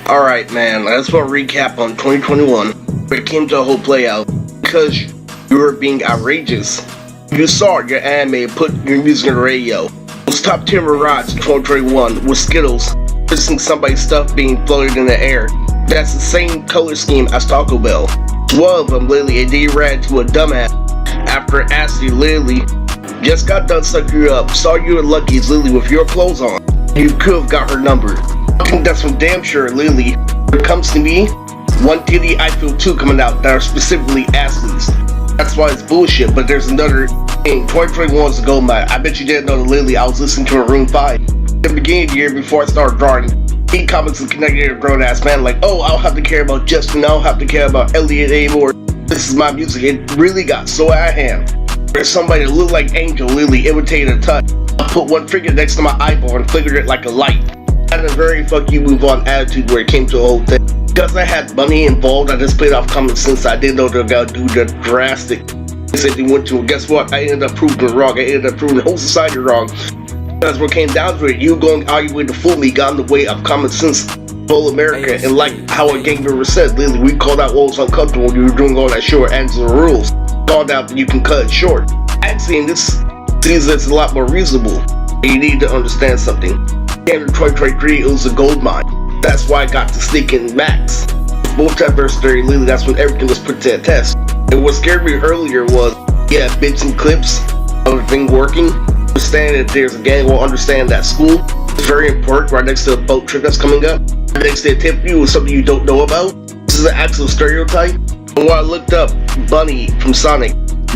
Alright man, I just want to recap on 2021 where it came to a whole playout because you were being outrageous. You saw your anime put your music on the radio. Those top 10 rides in 2021 with Skittles, missing somebody's stuff being floated in the air. That's the same color scheme as Taco Bell. One of them literally and they ran to a dumbass after asking literally just got done sucking you up, saw you at Lucky's literally with your clothes on. You could have got her number. I think that's for damn sure, Lily. When it comes to me, one titty I feel two coming out that are specifically Ashley's. That's why it's bullshit, but there's another thing. 2021 is a gold mine. I bet you didn't know that Lily, I was listening to her Room 5. At the beginning of the year before I started drawing, he comics and connected to a grown ass man like, oh, I don't have to care about Justin, I don't have to care about Elliot anymore. This is my music. It really got so out of hand. There's somebody that looked like Angel Lily imitated a touch. I put one finger next to my eyeball and flickered it like a light. I had a very fuck you move on attitude where it came to a whole thing. Because I had money involved, I just played off common sense. I didn't know they were gonna do the drastic things that they went to. And guess what? I ended up proving wrong. I ended up proving the whole society wrong. That's what came down to it. You going out your way to fool me got in the way of common sense, whole America. And like how a gang member said, Lily, we called out what was uncomfortable when you were doing all that short ends of the rules. Called out that you can cut it short. Actually, in this season, it's a lot more reasonable. You need to understand something. In 2023, it was a gold mine. That's why I got to sneak in Max. Multiverse theory, Lily, that's when everything was put to a test. And what scared me earlier was, yeah, bits and clips of everything working. Understand that there's a gang will understand that school is very important right next to the boat trip that's coming up. Right next to a Tiffany was something you don't know about. This is an actual stereotype. And when I looked up Bunny from Sonic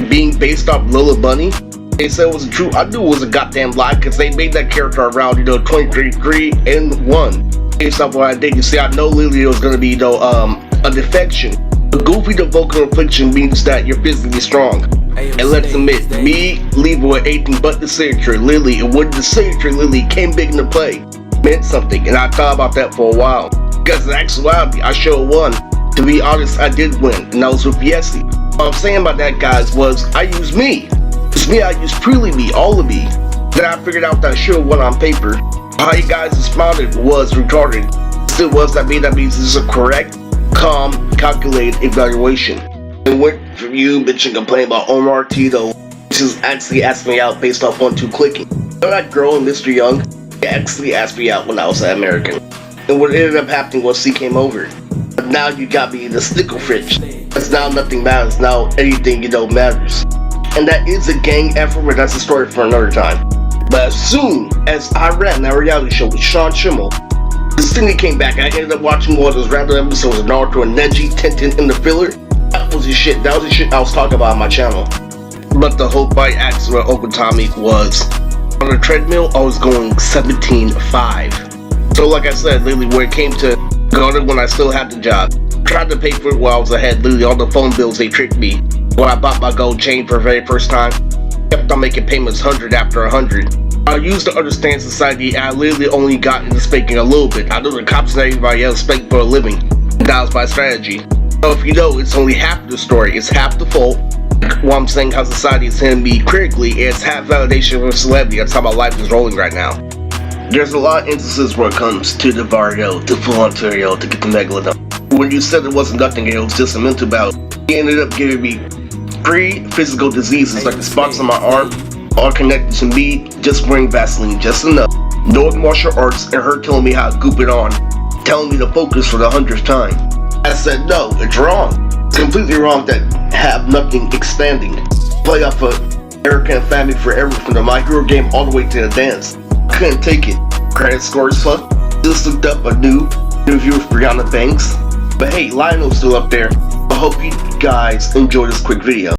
being based off Lola Bunny, they said it wasn't true. I knew it was a goddamn lie because they made that character around, 2023 and 1. Based off what I did, you see, I know Lily was gonna be, a defection. A goofy to vocal infliction means that you're physically strong. And let's admit, me leaving with anything but the signature Lily, and when the signature Lily came big into play, meant something, and I thought about that for a while. Because in actuality, I sure won. To be honest, I did win, and that was with Yessie. What I'm saying about that, guys, was I used me. It's me, I used purely me, all of me. Then I figured out that I should have won on paper. How you guys responded was retarded. Still was that means this is a correct, calm, calculated evaluation. And went from you bitch and complain about Omar Tito, which is actually asked me out based off 1-2 clicking. But that girl and Mr. Young, he actually asked me out when I was at American. And what ended up happening was he came over. But now you got me the stickle fridge. That's now nothing matters, now anything matters. And that is a gang effort, but that's a story for another time. But as soon as I ran that reality show with Sean Schimmel, this thing that came back, I ended up watching one of those random episodes of Naruto and Neji, Tenten, and the filler. That was the shit. That was the shit I was talking about on my channel. But the whole fight accident with Okutami was on the treadmill. I was going 17.5. So like I said, literally, when it came to going when I still had the job, tried to pay for it while I was ahead. Literally, all the phone bills they tricked me. When I bought my gold chain for the very first time, kept on making payments 100 after 100. I used to understand society, and I literally only got into spanking a little bit. I know the cops and everybody else spank for a living. That was my strategy. So if you know, it's only half the story. It's half the fault. What I'm saying, how society is hitting me critically, it's half validation for celebrity. That's how my life is rolling right now. There's a lot of instances where it comes to the Vario, to full Ontario, to get the Megalodon. When you said it wasn't nothing, it was just a mental bout. He ended up giving me 3 physical diseases, like the spots on my arm, all connected to me just wearing Vaseline just enough, knowing martial arts, and her telling me how to goop it on, telling me to focus for the 100th time. I said, no, it's wrong. It's completely wrong that have nothing expanding. Play off of Erica and family forever from the My Hero game all the way to the dance. Couldn't take it. Credit scores fuck. Just looked up a new interview with Brianna Banks. But hey, Lionel's still up there. I hope you guys enjoy this quick video.